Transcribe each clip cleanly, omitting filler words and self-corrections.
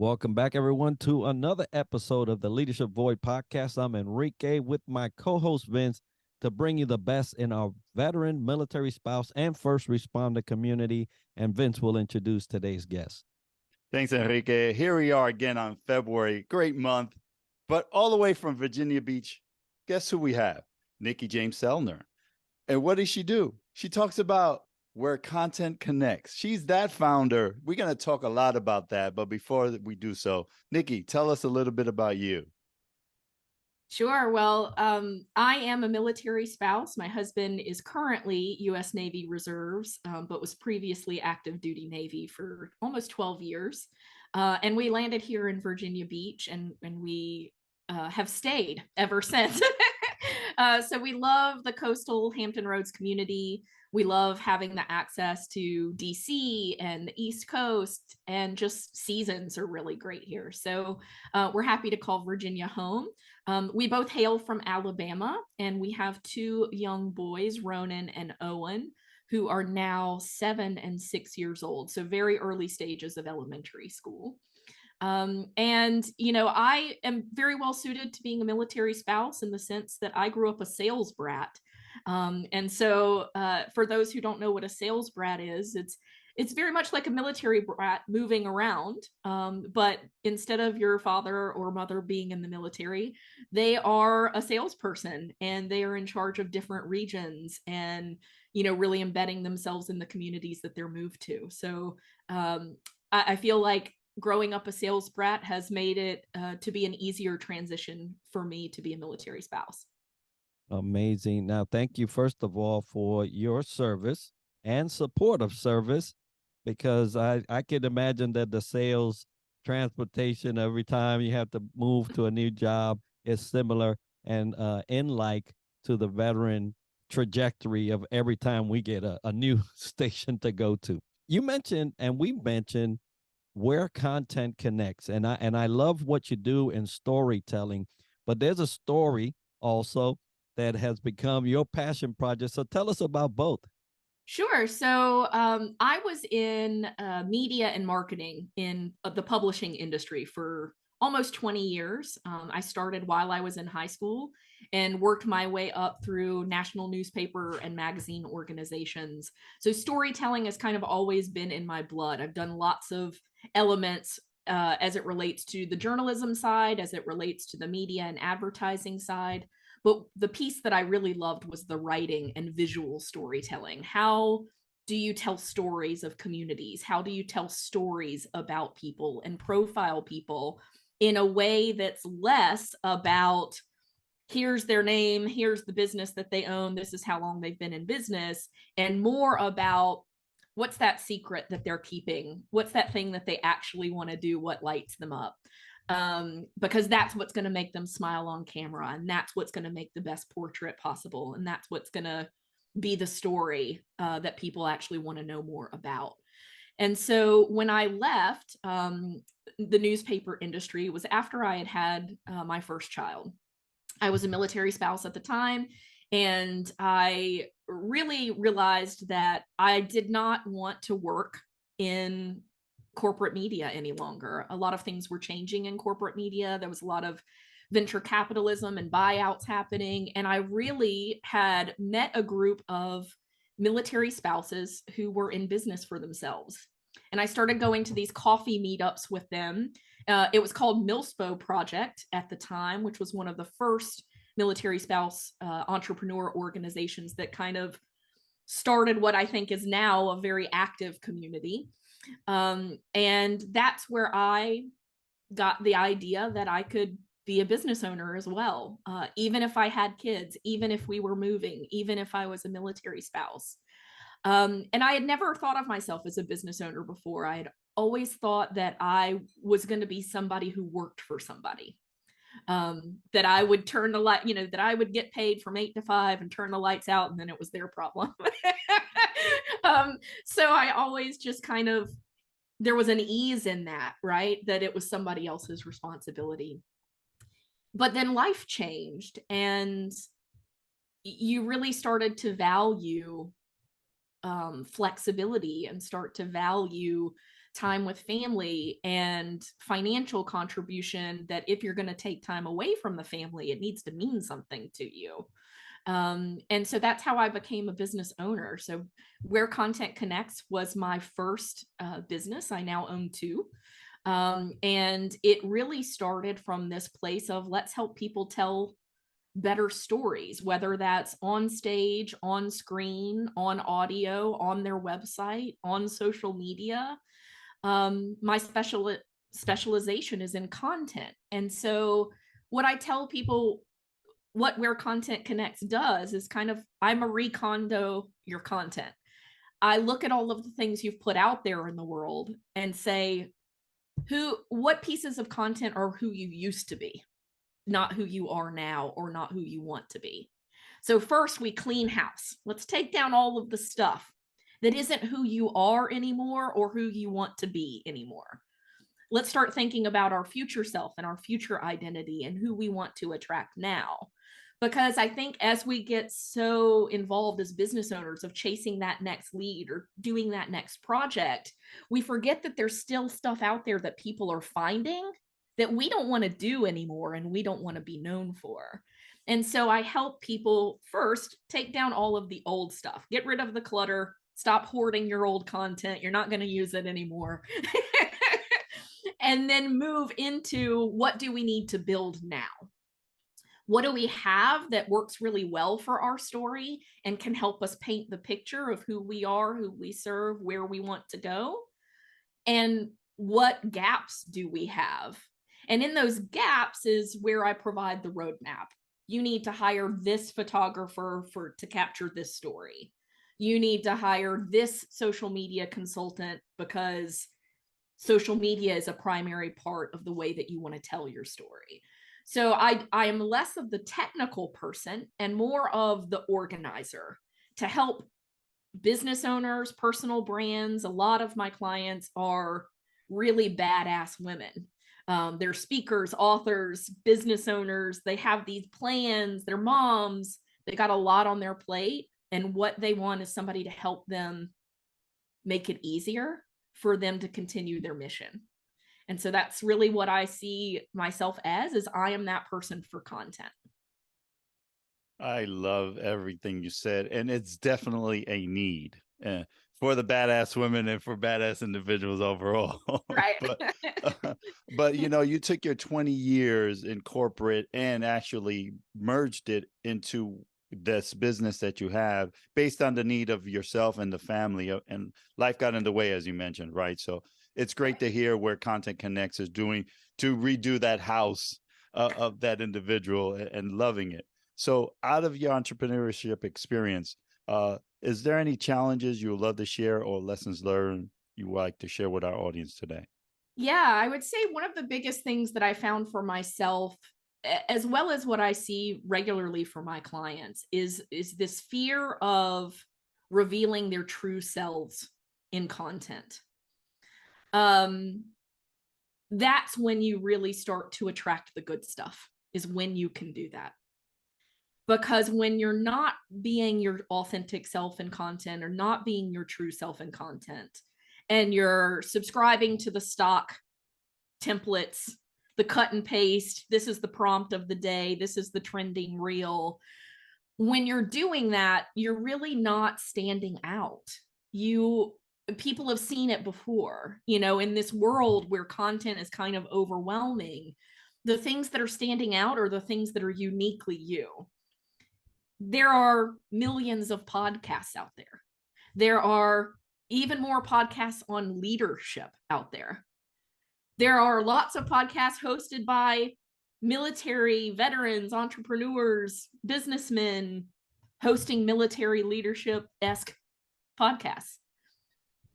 Welcome back, everyone, to another episode of the Leadership Void podcast. I'm Enrique with my co-host Vince to bring you the best in our veteran, military spouse, and first responder community. And Vince will introduce today's guest. Thanks, Enrique. Here we are again on February. Great month. But all the way from Virginia Beach, guess who we have? Nikki James Zellner. And what does she do? She talks about where content connects. She's that founder. We're going to talk a lot about that. But before we do so, Nikki, tell us a little bit about you. Sure. Well, I am a military spouse. My husband is currently U.S. Navy Reserves, but was previously active duty Navy for almost 12 years. And we landed here in Virginia Beach, and we have stayed ever since. So we love the coastal Hampton Roads community. We love having the access to DC and the East Coast, and just seasons are really great here. So we're happy to call Virginia home. We both hail from Alabama, and we have two young boys, Ronan and Owen, who are now 7 and 6 years old. So very early stages of elementary school. And, I am very well suited to being a military spouse in the sense that I grew up a sales brat. And so for those who don't know what a sales brat is, it's very much like a military brat moving around. But instead of your father or mother being in the military, they are a salesperson, and they are in charge of different regions and, really embedding themselves in the communities that they're moved to. So I feel like growing up a sales brat has made it to be an easier transition for me to be a military spouse. Amazing. Now, thank you, first of all, for your service and support of service, because I could imagine that the sales transportation, every time you have to move to a new job, is similar and in like to the veteran trajectory of every time we get a new station to go to. You mentioned, and we mentioned, where content connects. And I love what you do in storytelling, but there's a story also that has become your passion project. So tell us about both. Sure. So I was in media and marketing in the publishing industry for almost 20 years. I started while I was in high school and worked my way up through national newspaper and magazine organizations. So storytelling has kind of always been in my blood. I've done lots of elements as it relates to the journalism side, as it relates to the media and advertising side. But the piece that I really loved was the writing and visual storytelling. How do you tell stories of communities? How do you tell stories about people and profile people in a way that's less about here's their name, here's the business that they own, this is how long they've been in business, and more about what's that secret that they're keeping? What's that thing that they actually want to do? What lights them up? Because that's what's going to make them smile on camera, and that's what's going to make the best portrait possible, and that's what's going to be the story that people actually want to know more about. And so when I left the newspaper industry, it was after I had my first child. I was a military spouse at the time, and I really realized that I did not want to work in corporate media any longer. A lot of things were changing in corporate media. There was a lot of venture capitalism and buyouts happening. And I really had met a group of military spouses who were in business for themselves. And I started going to these coffee meetups with them. It was called Milspo Project at the time, which was one of the first military spouse entrepreneur organizations that kind of started what I think is now a very active community. And that's where I got the idea that I could be a business owner as well, even if I had kids, even if we were moving, even if I was a military spouse. And I had never thought of myself as a business owner before. I had always thought that I was going to be somebody who worked for somebody. That I would turn the light, that I would get paid from 8 to 5 and turn the lights out, and then it was their problem. So I always just kind of, there was an ease in that, right? That it was somebody else's responsibility. But then life changed, and you really started to value flexibility and start to value time with family and financial contribution, that if you're going to take time away from the family, it needs to mean something to you. And so that's how I became a business owner. So Where Content Connects was my first business. I now own two. And it really started from this place of let's help people tell better stories, whether that's on stage, on screen, on audio, on their website, on social media. My specialization is in content. And so what I tell people, what Where Content Connects does is kind of, I Marie Kondo your content. I look at all of the things you've put out there in the world and say, what pieces of content are who you used to be, not who you are now, or not who you want to be. So first we clean house. Let's take down all of the stuff that isn't who you are anymore or who you want to be anymore. Let's start thinking about our future self and our future identity and who we want to attract now. Because I think as we get so involved as business owners of chasing that next lead or doing that next project, we forget that there's still stuff out there that people are finding that we don't want to do anymore and we don't want to be known for. And so I help people first take down all of the old stuff, get rid of the clutter, stop hoarding your old content. You're not going to use it anymore. And then move into what do we need to build now? What do we have that works really well for our story and can help us paint the picture of who we are, who we serve, where we want to go? And what gaps do we have? And in those gaps is where I provide the roadmap. You need to hire this photographer to capture this story. You need to hire this social media consultant because social media is a primary part of the way that you want to tell your story. So I am less of the technical person and more of the organizer to help business owners, personal brands. A lot of my clients are really badass women. They're speakers, authors, business owners. They have these plans, they're moms, they got a lot on their plate. And what they want is somebody to help them make it easier for them to continue their mission. And so that's really what I see myself as, is I am that person for content. I love everything you said, and it's definitely a need for the badass women and for badass individuals overall. Right. but you know, you took your 20 years in corporate and actually merged it into this business that you have based on the need of yourself and the family, and life got in the way, as you mentioned, right? So it's great to hear Where Content Connects is doing to redo that house of that individual and loving it. So out of your entrepreneurship experience, is there any challenges you would love to share or lessons learned you would like to share with our audience today? Yeah, I would say one of the biggest things that I found for myself, as well as what I see regularly for my clients, is this fear of revealing their true selves in content. That's when you really start to attract the good stuff, is when you can do that. Because when you're not being your authentic self in content, or not being your true self in content, and you're subscribing to the stock templates, the cut and paste, this is the prompt of the day, this is the trending reel. When you're doing that, you're really not standing out. People have seen it before, you know, in this world where content is kind of overwhelming. The things that are standing out are the things that are uniquely you. There are millions of podcasts out there. There are even more podcasts on leadership out there. There are lots of podcasts hosted by military veterans, entrepreneurs, businessmen, hosting military leadership-esque podcasts.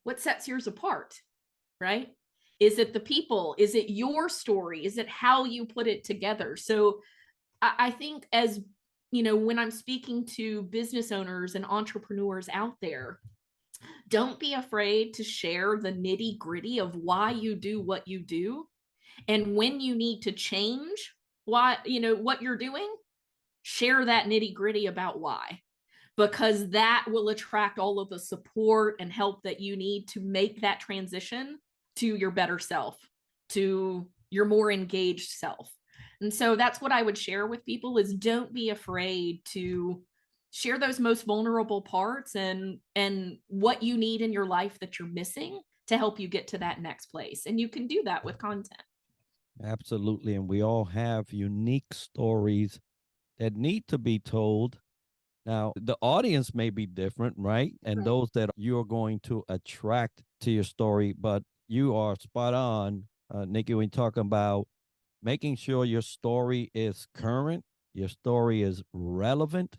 What sets yours apart, right? Is it the people? Is it your story? Is it how you put it together? So I think, as you know, when I'm speaking to business owners and entrepreneurs out there, don't be afraid to share the nitty gritty of why you do what you do. And when you need to change what you're doing, share that nitty gritty about why, because that will attract all of the support and help that you need to make that transition to your better self, to your more engaged self. And so that's what I would share with people is don't be afraid to share those most vulnerable parts and what you need in your life that you're missing to help you get to that next place. And you can do that with content. Absolutely. And we all have unique stories that need to be told. Now, the audience may be different, right? And Right. those that you're going to attract to your story, but you are spot on, Nikki, when talking about making sure your story is current, your story is relevant,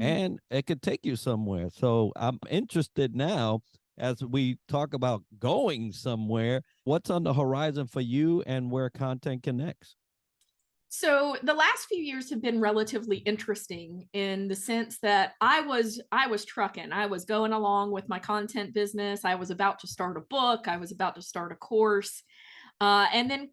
and it could take you somewhere. So I'm interested now as we talk about going somewhere, what's on the horizon for you and where content connects? So the last few years have been relatively interesting in the sense that I was trucking. I was going along with my content business. I was about to start a book. I was about to start a course. And then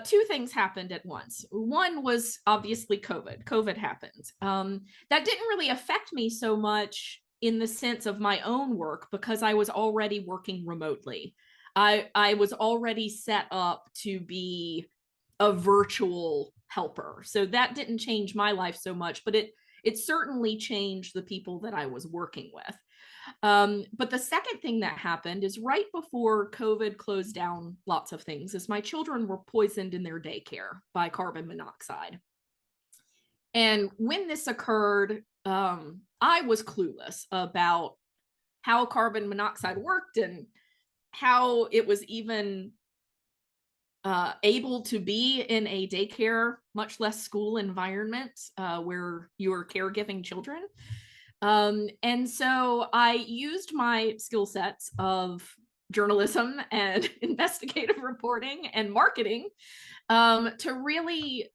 two things happened at once. One was obviously COVID. COVID happened. That didn't really affect me so much in the sense of my own work because I was already working remotely. I was already set up to be a virtual helper. So that didn't change my life so much, but it certainly changed the people that I was working with. But the second thing that happened is right before COVID closed down lots of things is my children were poisoned in their daycare by carbon monoxide. And when this occurred, I was clueless about how carbon monoxide worked and how it was even able to be in a daycare, much less school environment where you're caregiving children. And so I used my skill sets of journalism and investigative reporting and marketing to really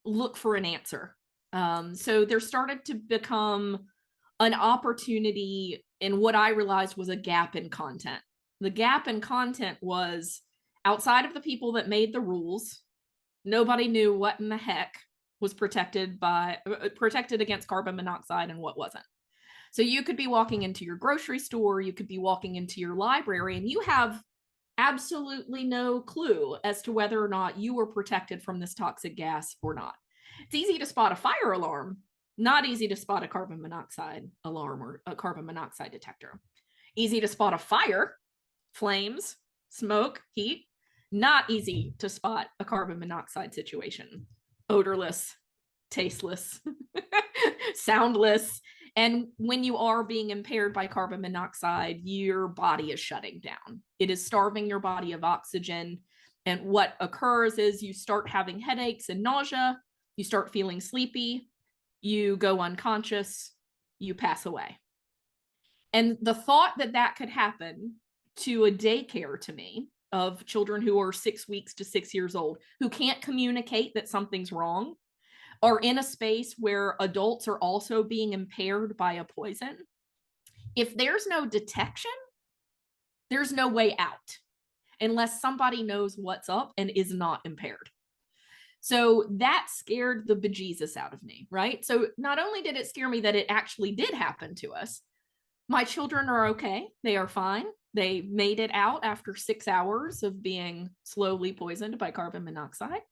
look for an answer. So there started to become an opportunity in what I realized was a gap in content. The gap in content was outside of the people that made the rules, nobody knew what in the heck was protected against carbon monoxide and what wasn't. So you could be walking into your grocery store, you could be walking into your library, and you have absolutely no clue as to whether or not you were protected from this toxic gas or not. It's easy to spot a fire alarm, not easy to spot a carbon monoxide alarm or a carbon monoxide detector. Easy to spot a fire, flames, smoke, heat, not easy to spot a carbon monoxide situation. Odorless, tasteless, soundless. And when you are being impaired by carbon monoxide, your body is shutting down. It is starving your body of oxygen. And what occurs is you start having headaches and nausea, you start feeling sleepy, you go unconscious, you pass away. And the thought that that could happen to a daycare to me of children who are 6 weeks to 6 years old, who can't communicate that something's wrong, are in a space where adults are also being impaired by a poison. If there's no detection, there's no way out unless somebody knows what's up and is not impaired. So that scared the bejesus out of me, right? So not only did it scare me that it actually did happen to us, my children are okay. They are fine. They made it out after 6 hours of being slowly poisoned by carbon monoxide.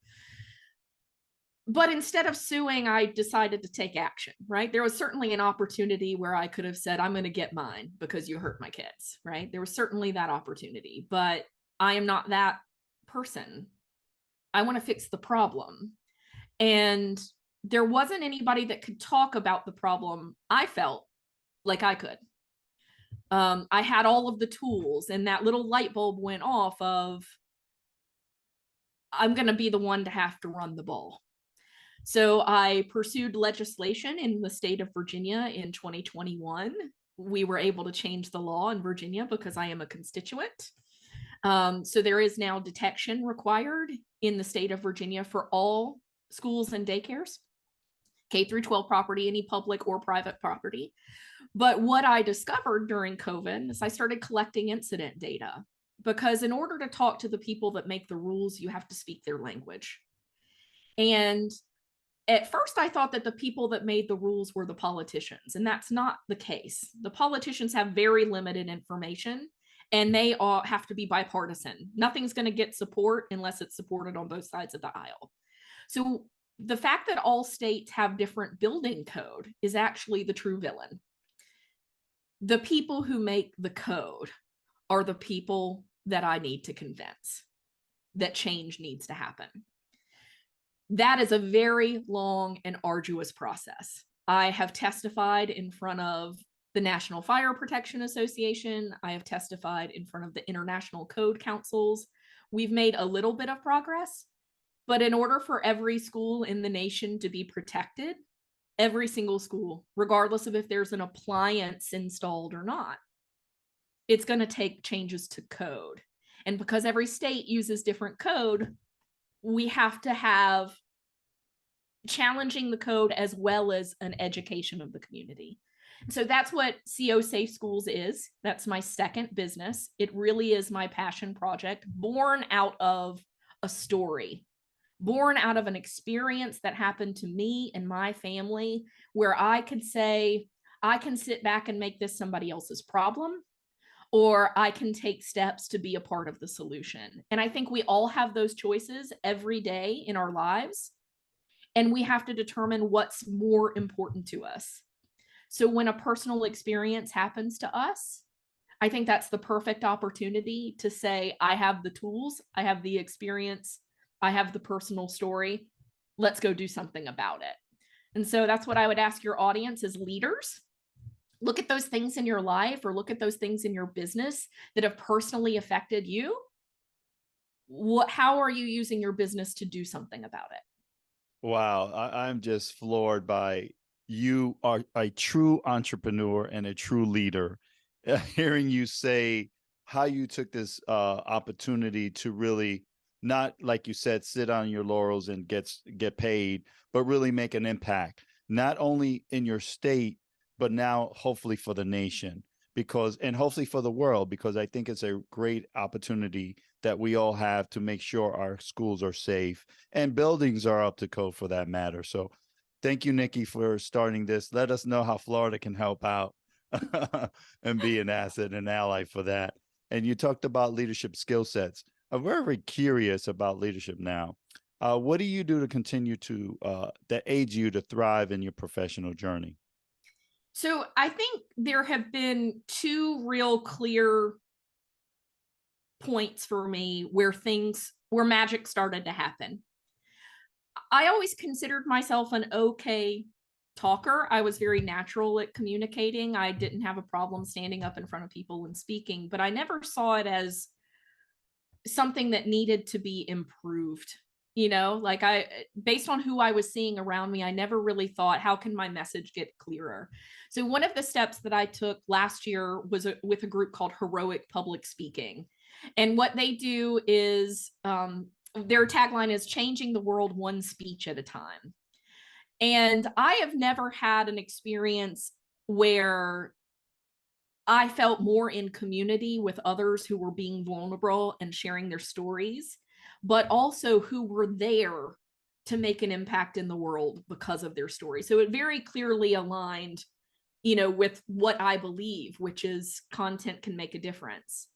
But instead of suing, I decided to take action, right? There was certainly an opportunity where I could have said, I'm going to get mine because you hurt my kids, right? There was certainly that opportunity, but I am not that person. I want to fix the problem. And there wasn't anybody that could talk about the problem I felt like I could. I had all of the tools, and that little light bulb went off of, I'm going to be the one to have to run the ball. So I pursued legislation in the state of Virginia in 2021. We were able to change the law in Virginia because I am a constituent. So there is now detection required in the state of Virginia for all schools and daycares, K through 12 property, any public or private property. But what I discovered during COVID is I started collecting incident data, because in order to talk to the people that make the rules, you have to speak their language. And at first, I thought that the people that made the rules were the politicians, and that's not the case. The politicians have very limited information, and they all have to be bipartisan. Nothing's going to get support unless it's supported on both sides of the aisle. So the fact that all states have different building code is actually the true villain. The people who make the code are the people that I need to convince that change needs to happen. That is a very long and arduous process. I have testified in front of the National Fire Protection Association. I have testified in front of the International Code Councils. We've made a little bit of progress, but in order for every school in the nation to be protected, every single school, regardless of if there's an appliance installed or not, it's going to take changes to code. And because every state uses different code, we have to have challenging the code as well as an education of the community. So that's what CO Safe Schools is. That's my second business. It really is my passion project, born out of a story, born out of an experience that happened to me and my family, where I could say, I can sit back and make this somebody else's problem, or I can take steps to be a part of the solution. And I think we all have those choices every day in our lives, and we have to determine what's more important to us. So when a personal experience happens to us, I think that's the perfect opportunity to say, I have the tools, I have the experience, I have the personal story. Let's go do something about it. And so that's what I would ask your audience as leaders. Look at those things in your life, or look at those things in your business that have personally affected you. How are you using your business to do something about it? Wow, I'm just floored by you are a true entrepreneur and a true leader. Hearing you say how you took this opportunity to really not, like you said, sit on your laurels and get paid, but really make an impact, not only in your state, but now hopefully for the nation, and hopefully for the world, because I think it's a great opportunity that we all have to make sure our schools are safe and buildings are up to code for that matter. So thank you, Nikki, for starting this. Let us know how Florida can help out and be an asset and ally for that. And you talked about leadership skill sets. I'm very curious about leadership now. What do you do to continue to that aids you to thrive in your professional journey? So I think there have been two real clear points for me where magic started to happen. I always considered myself an okay talker. I was very natural at communicating. I didn't have a problem standing up in front of people and speaking, but I never saw it as something that needed to be improved. Like based on who I was seeing around me, I never really thought, how can my message get clearer? So one of the steps that I took last year was with a group called Heroic Public Speaking. And what they do is their tagline is changing the world one speech at a time. And I have never had an experience where I felt more in community with others who were being vulnerable and sharing their stories, but also who were there to make an impact in the world because of their story. So it very clearly aligned, with what I believe, which is content can make a difference.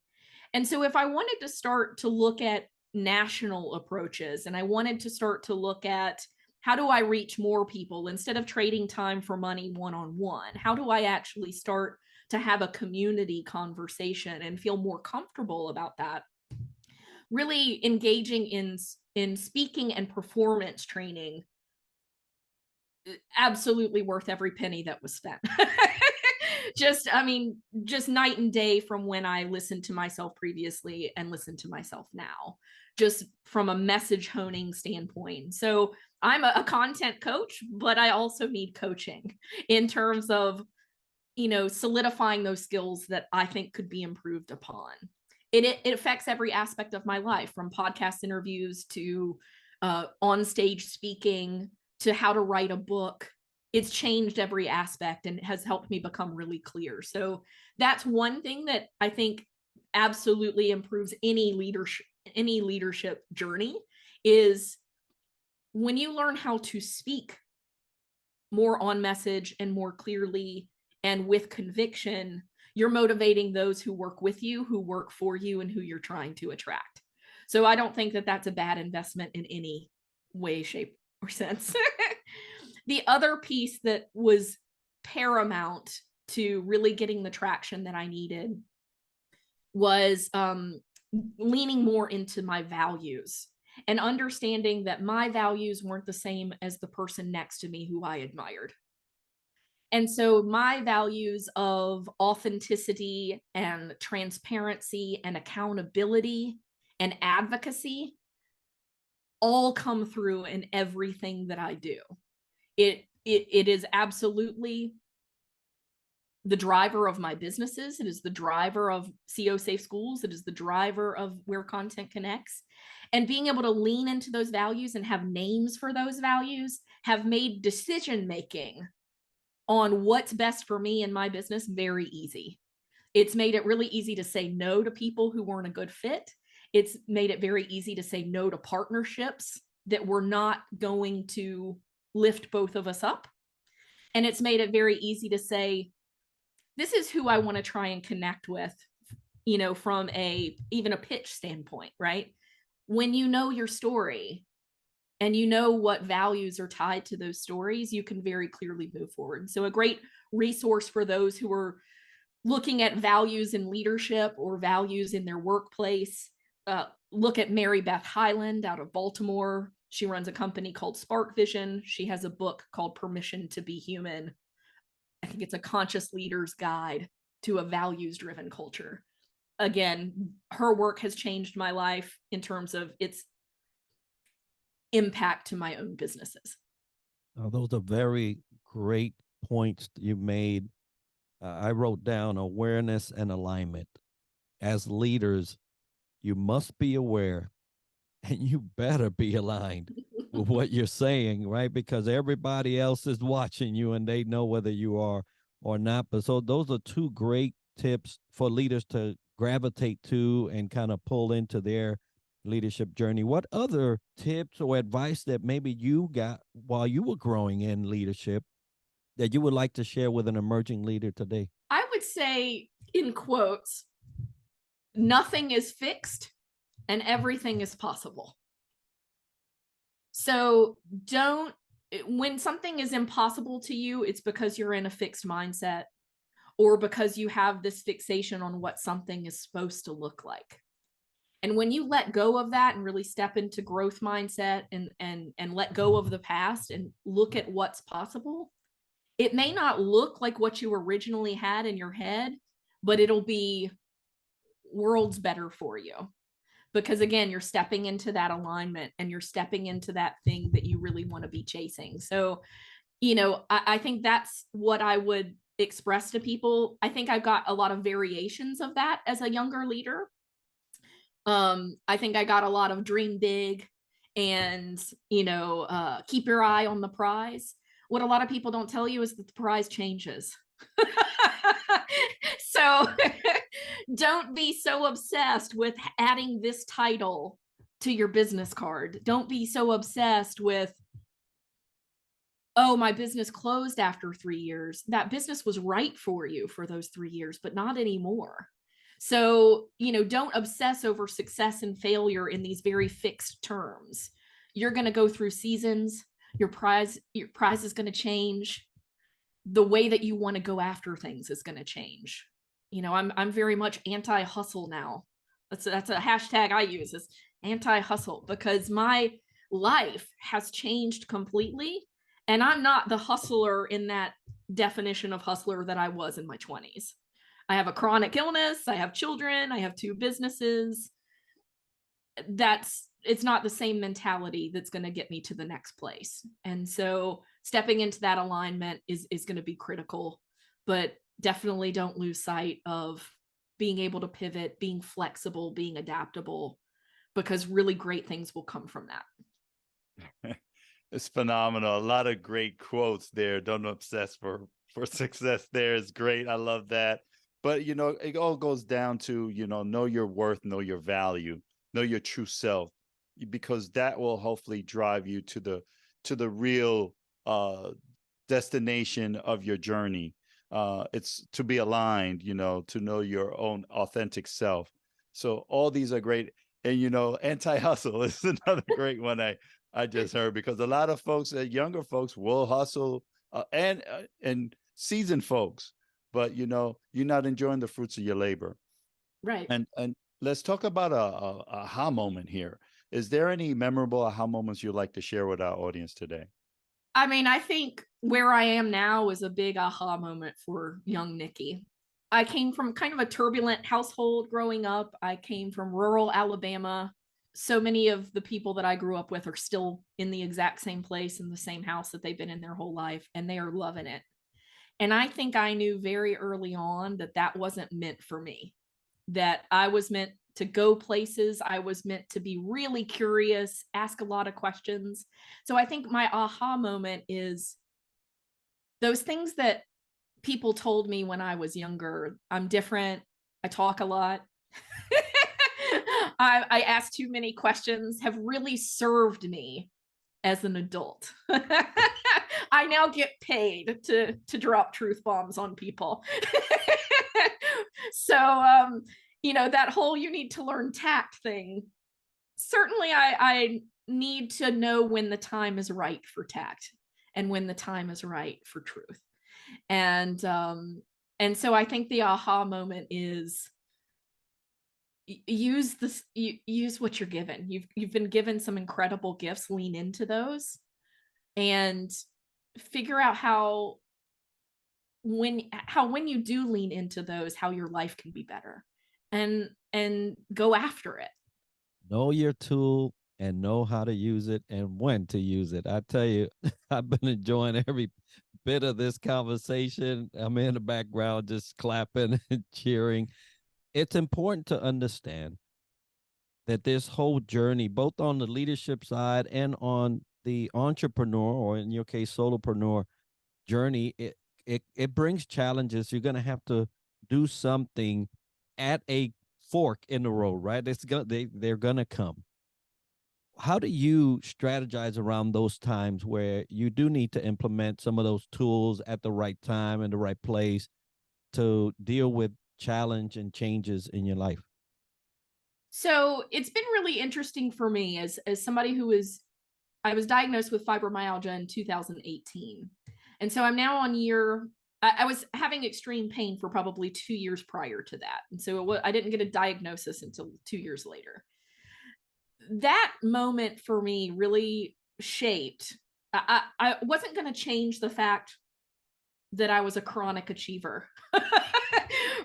And so if I wanted to start to look at national approaches, and I wanted to start to look at how do I reach more people instead of trading time for money one-on-one, how do I actually start to have a community conversation and feel more comfortable about that? Really engaging in speaking and performance training, absolutely worth every penny that was spent. just night and day from when I listened to myself previously and listened to myself now, just from a message honing standpoint. So I'm a content coach, but I also need coaching in terms of, solidifying those skills that I think could be improved upon. It affects every aspect of my life, from podcast interviews to on-stage speaking to how to write a book. It's changed every aspect and has helped me become really clear. So that's one thing that I think absolutely improves any leadership journey, is when you learn how to speak more on message and more clearly and with conviction, You're motivating those who work with you, who work for you, and who you're trying to attract. So I don't think that that's a bad investment in any way, shape, or sense. The other piece that was paramount to really getting the traction that I needed was leaning more into my values and understanding that my values weren't the same as the person next to me who I admired. And so my values of authenticity and transparency and accountability and advocacy all come through in everything that I do. It is absolutely the driver of my businesses. It is the driver of CO Safe Schools. It is the driver of Where Content Connects. And being able to lean into those values and have names for those values have made decision-making on what's best for me and my business very easy. It's made it really easy to say no to people who weren't a good fit. It's made it very easy to say no to partnerships that were not going to lift both of us up. And it's made it very easy to say, this is who I want to try and connect with, you know, from even a pitch standpoint, right? When you know your story and you know what values are tied to those stories, you can very clearly move forward. So a great resource for those who are looking at values in leadership or values in their workplace, look at Mary Beth Highland out of Baltimore. She runs a company called Spark Vision. She has a book called Permission to Be Human. I think it's a conscious leader's guide to a values-driven culture. Again, her work has changed my life in terms of its impact to my own businesses. Those are very great points you made. I wrote down awareness and alignment. As leaders, you must be aware and you better be aligned with what you're saying, right? Because everybody else is watching you and they know whether you are or not. But so those are two great tips for leaders to gravitate to and kind of pull into their leadership journey. What other tips or advice that maybe you got while you were growing in leadership that you would like to share with an emerging leader today? I would say, in quotes, nothing is fixed and everything is possible. So when something is impossible to you, it's because you're in a fixed mindset or because you have this fixation on what something is supposed to look like. And when you let go of that and really step into growth mindset and let go of the past and look at what's possible, it may not look like what you originally had in your head, but it'll be worlds better for you. Because again, you're stepping into that alignment and you're stepping into that thing that you really want to be chasing. So, you know, I think that's what I would express to people. I think I've got a lot of variations of that as a younger leader. I think I got a lot of dream big and, you know, keep your eye on the prize. What a lot of people don't tell you is that the prize changes. So don't be so obsessed with adding this title to your business card. Don't be so obsessed with, oh, my business closed after 3 years. That business was right for you for those 3 years, but not anymore. So, you know, don't obsess over success and failure in these very fixed terms. You're going to go through seasons. Your prize is going to change. The way that you want to go after things is going to change. You know, I'm very much anti-hustle now. That's a hashtag I use, is anti-hustle, because my life has changed completely. And I'm not the hustler in that definition of hustler that I was in my 20s. I have a chronic illness. I have children. I have 2 businesses. It's not the same mentality that's going to get me to the next place. And so stepping into that alignment is going to be critical, but definitely don't lose sight of being able to pivot, being flexible, being adaptable, because really great things will come from that. It's phenomenal. A lot of great quotes there. Don't obsess for success. There is great. I love that. But, you know, it all goes down to, you know your worth, know your value, know your true self, because that will hopefully drive you to the real destination of your journey. It's to be aligned, to know your own authentic self. So all these are great. And, anti-hustle is another great one I just heard, because a lot of folks, younger folks, will hustle, and seasoned folks, but you're not enjoying the fruits of your labor. Right. And let's talk about a aha moment here. Is there any memorable aha moments you'd like to share with our audience today? I mean, I think where I am now is a big aha moment for young Nikki. I came from kind of a turbulent household growing up. I came from rural Alabama. So many of the people that I grew up with are still in the exact same place, in the same house that they've been in their whole life, and they are loving it. And I think I knew very early on that that wasn't meant for me, that I was meant to go places. I was meant to be really curious, ask a lot of questions. So I think my aha moment is those things that people told me when I was younger. I'm different. I talk a lot. I ask too many questions, have really served me as an adult. I now get paid to drop truth bombs on people. So that whole you need to learn tact thing. Certainly I need to know when the time is right for tact and when the time is right for truth. And so I think the aha moment is use what you're given. You've been given some incredible gifts, lean into those and figure out how when you do lean into those, how your life can be better, and go after it. Know your tool and know how to use it and when to use it. I tell you, I've been enjoying every bit of this conversation. I'm in the background just clapping and cheering. It's important to understand that this whole journey, both on the leadership side and on the entrepreneur, or in your case, solopreneur journey, it brings challenges. You're going to have to do something at a fork in the road, right? They're going to come. How do you strategize around those times where you do need to implement some of those tools at the right time and the right place to deal with challenge and changes in your life? So it's been really interesting for me as somebody I was diagnosed with fibromyalgia in 2018. And so I'm now on I was having extreme pain for probably 2 years prior to that. And so I didn't get a diagnosis until 2 years later. That moment for me really shaped. I wasn't going to change the fact that I was a chronic achiever,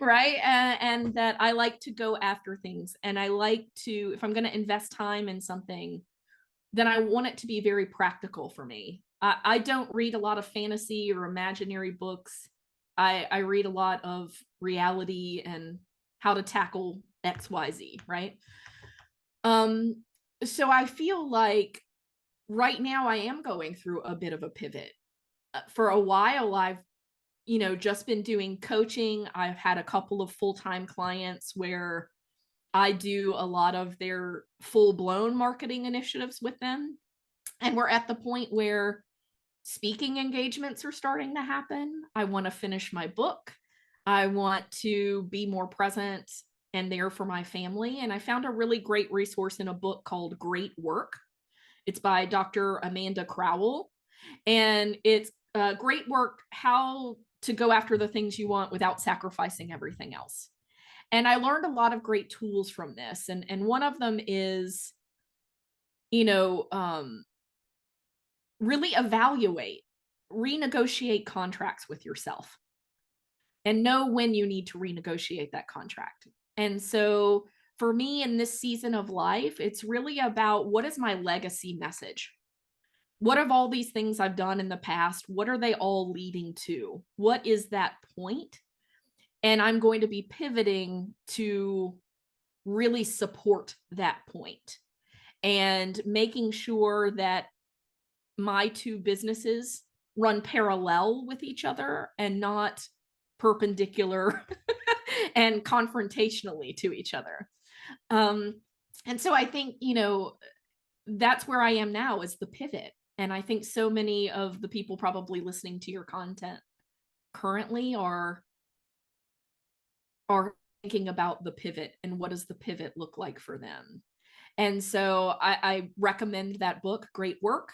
right? And that I like to go after things. And I like to, if I'm going to invest time in something, then I want it to be very practical for me. I don't read a lot of fantasy or imaginary books. I read a lot of reality and how to tackle XYZ, right? So I feel like right now I am going through a bit of a pivot. For a while, I've just been doing coaching. I've had a couple of full-time clients where I do a lot of their full-blown marketing initiatives with them. And we're at the point where speaking engagements are starting to happen. I want to finish my book. I want to be more present and there for my family. And I found a really great resource in a book called Great Work. It's by Dr. Amanda Crowell. And it's Great Work, how to go after the things you want without sacrificing everything else. And I learned a lot of great tools from this. And one of them is, really evaluate, renegotiate contracts with yourself and know when you need to renegotiate that contract. And so for me in this season of life, it's really about what is my legacy message? What of all these things I've done in the past, what are they all leading to? What is that point? And I'm going to be pivoting to really support that point and making sure that my two businesses run parallel with each other and not perpendicular and confrontationally to each other. And so I think, that's where I am now, is the pivot. And I think so many of the people probably listening to your content currently are thinking about the pivot and what does the pivot look like for them. And so I recommend that book, Great Work,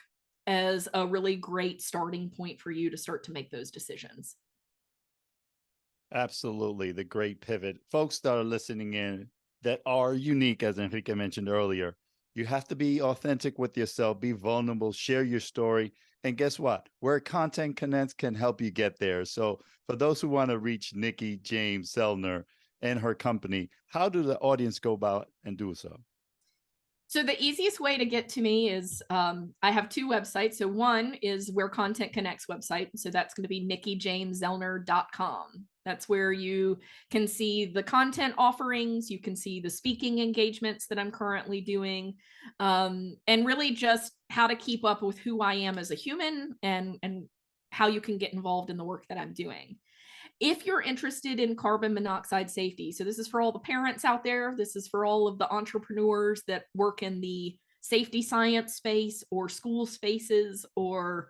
as a really great starting point for you to start to make those decisions. Absolutely. The great pivot. Folks that are listening in that are unique, as Enrique mentioned earlier, you have to be authentic with yourself, be vulnerable, share your story. And guess what? Where content connects can help you get there. So for those who want to reach Nikki James Zellner and her company, how do the audience go about and do so? So the easiest way to get to me is I have two websites. So one is Where Content Connects website. So that's going to be nikkijameszellner.com. That's where you can see the content offerings. You can see the speaking engagements that I'm currently doing, and really just how to keep up with who I am as a human and how you can get involved in the work that I'm doing. If you're interested in carbon monoxide safety, so this is for all the parents out there, this is for all of the entrepreneurs that work in the safety science space or school spaces or,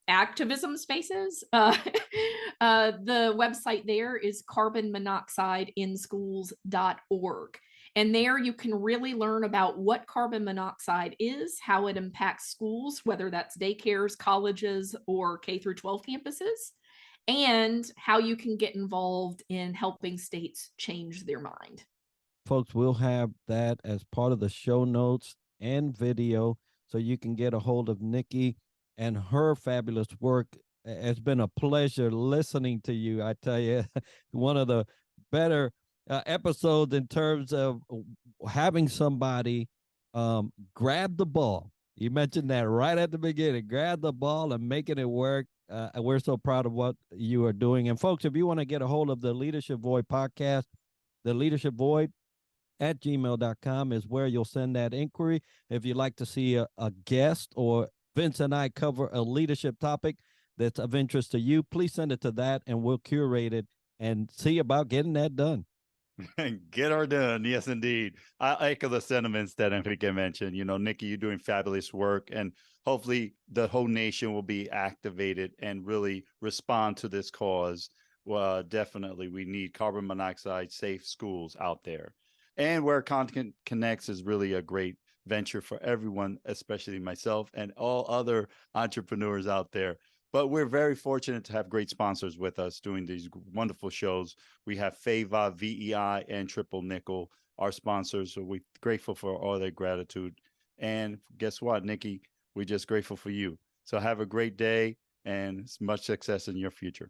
activism spaces. The website there is carbonmonoxideinschools.org. And there you can really learn about what carbon monoxide is, how it impacts schools, whether that's daycares, colleges, or K through 12 campuses, and how you can get involved in helping states change their mind. Folks, we'll have that as part of the show notes and video so you can get a hold of Nikki and her fabulous work. It's been a pleasure listening to you. I tell you, one of the better episodes in terms of having somebody grab the ball. You mentioned that right at the beginning, grab the ball and making it work. We're so proud of what you are doing. And folks, if you want to get a hold of the Leadership Void podcast, the Leadership Void at gmail.com is where you'll send that inquiry. If you'd like to see a guest or Vince and I cover a leadership topic that's of interest to you, please send it to that and we'll curate it and see about getting that done. Get her done. Yes, indeed. I echo the sentiments that Enrique mentioned. Nikki, you're doing fabulous work, and hopefully the whole nation will be activated and really respond to this cause. Well, definitely, we need carbon monoxide safe schools out there. And Where Content Connects is really a great venture for everyone, especially myself and all other entrepreneurs out there. But we're very fortunate to have great sponsors with us doing these wonderful shows. We have FAVOB, VEI, and Triple Nickel, our sponsors. So we're grateful for all their gratitude. And guess what, Nikki? We're just grateful for you. So have a great day and much success in your future.